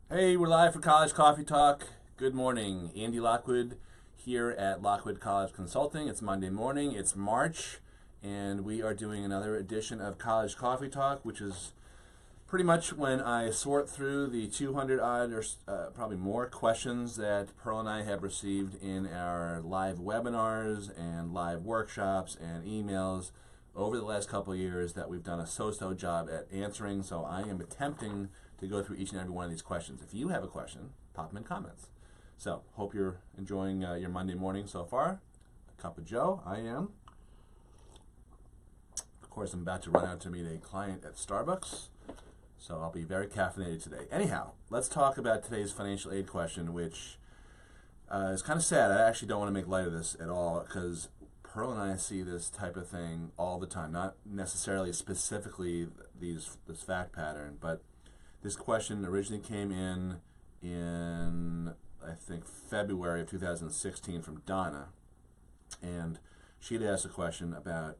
Hey, we're live for College Coffee Talk. Good morning. Andy Lockwood here at Lockwood College Consulting. It's Monday morning, it's March, and we are doing another edition of College Coffee Talk, which is pretty much when I sort through the 200 odd or probably more questions that Pearl and I have received in our live webinars and live workshops and emails over the last couple of years that we've done a so-so job at answering. So I am attempting to go through each and every one of these questions. If you have a question, pop them in comments. So hope you're enjoying your Monday morning so far. A cup of Joe, I am. Of course, I'm about to run out to meet a client at Starbucks. So I'll be very caffeinated today. Anyhow, let's talk about today's financial aid question, which is kind of sad. I actually don't want to make light of this at all because Pearl and I see this type of thing all the time. Not necessarily specifically this fact pattern, but this question originally came in I think February of 2016 from Donna, and she had asked a question about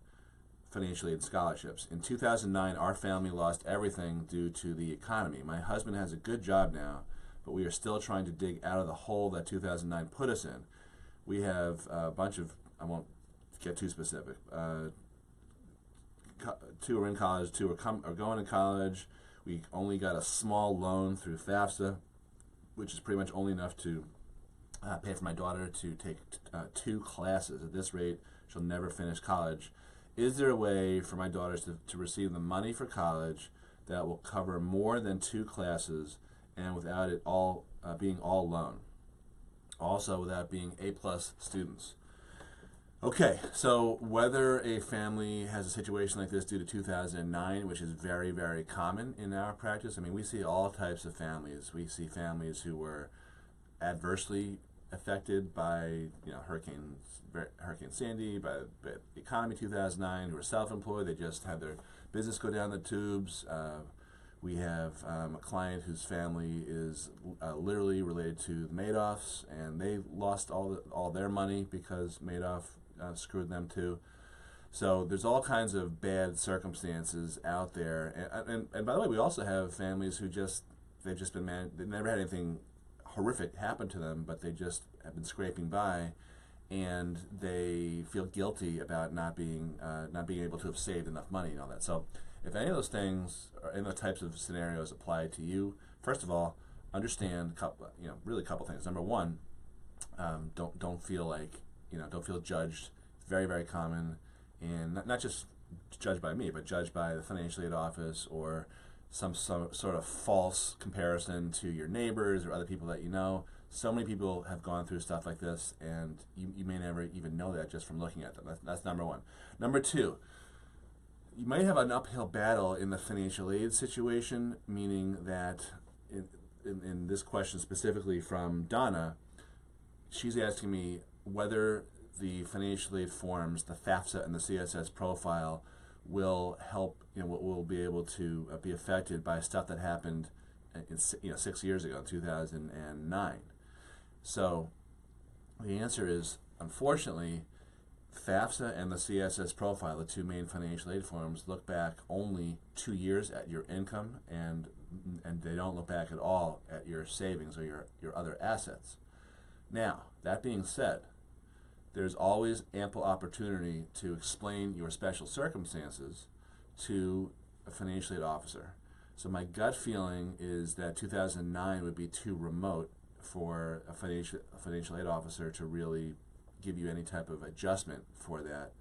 financial aid scholarships. In 2009, our family lost everything due to the economy. My husband has a good job now, but we are still trying to dig out of the hole that 2009 put us in. We have a bunch of, I won't get too specific, two are in college, two are going to college. We only got a small loan through FAFSA, which is pretty much only enough to pay for my daughter to take two classes. At this rate, she'll never finish college. Is there a way for my daughters to receive the money for college that will cover more than two classes and without it all being all loan? Also, without being A-plus students. Okay, so whether a family has a situation like this due to 2009, which is very, very common in our practice, I mean, we see all types of families. We see families who were adversely affected by Hurricane Sandy, by the economy 2009, who are self-employed. They just had their business go down the tubes. We have a client whose family is literally related to the Madoffs, and they lost all their money because Madoff screwed them too. So there's all kinds of bad circumstances out there, and by the way, we also have families who they've just been they've never had anything horrific happen to them, but they just have been scraping by, and they feel guilty about not being able to have saved enough money and all that. So if any of those things or any of those types of scenarios apply to you, first of all, understand really a couple things. Number one, don't feel don't feel judged. It's very, very common, and not just judged by me, but judged by the financial aid office or some sort of false comparison to your neighbors or other people that you know. So many people have gone through stuff like this, and you may never even know that just from looking at them. That's number one. Number two, you might have an uphill battle in the financial aid situation, meaning that in this question specifically from Donna, she's asking me whether the financial aid forms, the FAFSA and the CSS profile, will help, will be able to be affected by stuff that happened 6 years ago, 2009. So the answer is, unfortunately, FAFSA and the CSS profile, the two main financial aid forms, look back only 2 years at your income, and they don't look back at all at your savings or your other assets. Now, that being said, there's always ample opportunity to explain your special circumstances to a financial aid officer. So my gut feeling is that 2009 would be too remote for a financial aid officer to really give you any type of adjustment for that.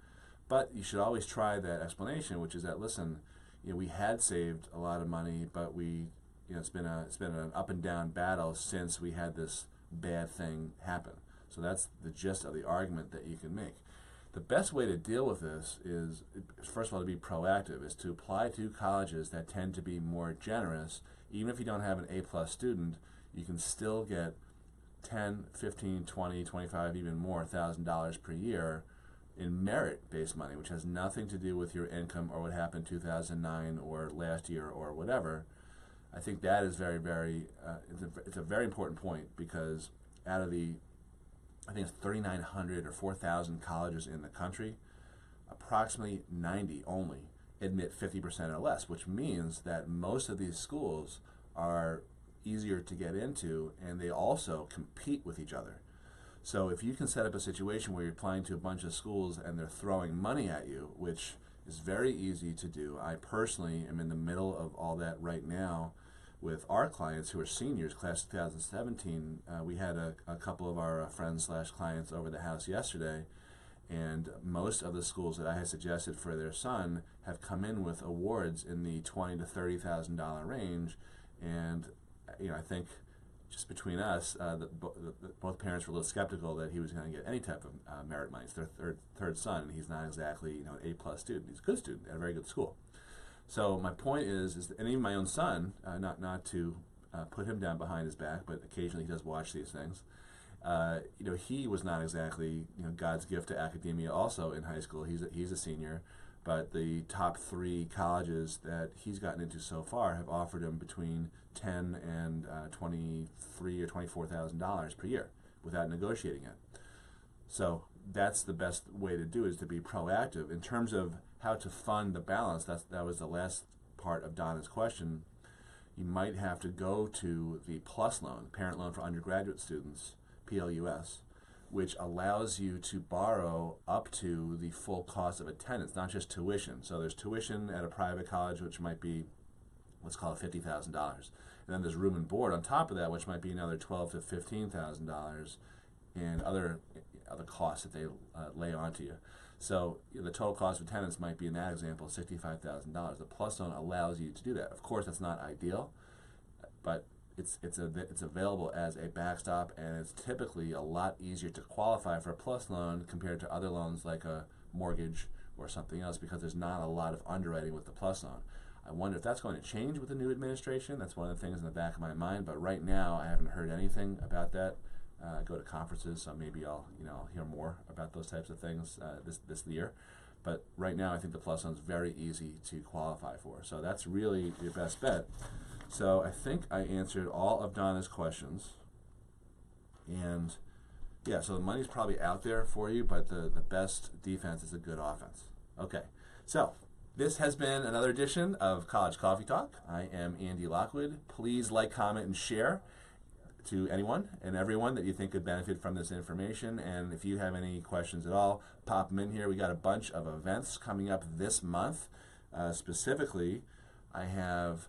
But you should always try that explanation, which is that, listen, we had saved a lot of money, but it's been an up and down battle since we had this bad thing happen. So that's the gist of the argument that you can make. The best way to deal with this is, first of all, to be proactive, is to apply to colleges that tend to be more generous. Even if you don't have an A-plus student, you can still get 10, 15, 20, 25, even more $1,000 per year in merit-based money, which has nothing to do with your income or what happened in 2009 or last year or whatever. I think that is very, very, it's a very important point, because out of I think it's 3,900 or 4,000 colleges in the country, approximately 90 only admit 50% or less, which means that most of these schools are easier to get into, and they also compete with each other. So if you can set up a situation where you're applying to a bunch of schools and they're throwing money at you, which is very easy to do. I personally am in the middle of all that right now with our clients who are seniors, class 2017. We had a couple of our friends slash clients over the house yesterday, and most of the schools that I had suggested for their son have come in with awards in the $20,000 to $30,000 range. And I think just between us, both parents were a little skeptical that he was going to get any type of merit money. It's their third son, and he's not exactly an A+ student. He's a good student at a very good school. So my point is that, and even my own son, not to put him down behind his back, but occasionally he does watch these things. He was not exactly God's gift to academia. Also in high school, he's a senior, but the top 3 colleges that he's gotten into so far have offered him between $10,000 and $23,000 or $24,000 per year without negotiating it. So that's the best way to do it, is to be proactive. In terms of how to fund the balance, that was the last part of Donna's question. You might have to go to the PLUS loan, Parent Loan for Undergraduate Students, PLUS, which allows you to borrow up to the full cost of attendance, not just tuition. So there's tuition at a private college, which might be, let's call it $50,000. And then there's room and board on top of that, which might be another $12,000 to $15,000, and other costs that they lay onto you. So the total cost of attendance might be, in that example, $65,000. The PLUS loan allows you to do that. Of course, that's not ideal, but it's available as a backstop, and it's typically a lot easier to qualify for a PLUS loan compared to other loans like a mortgage or something else, because there's not a lot of underwriting with the PLUS loan. I wonder if that's going to change with the new administration. That's one of the things in the back of my mind, but right now I haven't heard anything about that. I go to conferences, so maybe I'll hear more about those types of things this year. But right now I think the PLUS loan is very easy to qualify for. So that's really your best bet. So I think I answered all of Donna's questions. And yeah, so the money's probably out there for you, but the best defense is a good offense. Okay, so this has been another edition of College Coffee Talk. I am Andy Lockwood. Please like, comment, and share to anyone and everyone that you think could benefit from this information. And if you have any questions at all, pop them in here. We got a bunch of events coming up this month. Specifically, I have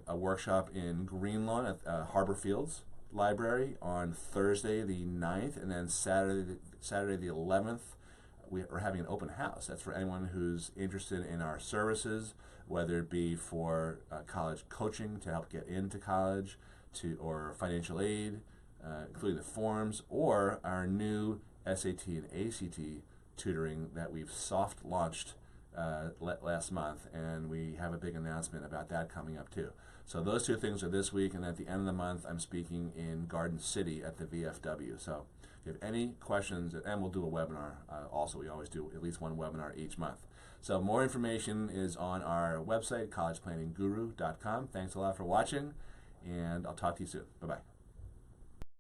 a workshop in Greenlawn at Harbor Fields Library on Thursday the 9th, and then Saturday the 11th, we're having an open house. That's for anyone who's interested in our services, whether it be for college coaching to help get into college, or financial aid, including the forms, or our new SAT and ACT tutoring that we've soft launched last month, and we have a big announcement about that coming up too. So those 2 things are this week, and at the end of the month I'm speaking in Garden City at the VFW. So if you have any questions, and we'll do a webinar also. We always do at least one webinar each month. So more information is on our website, collegeplanningGuru.com. Thanks a lot for watching, and I'll talk to you soon. Bye-bye.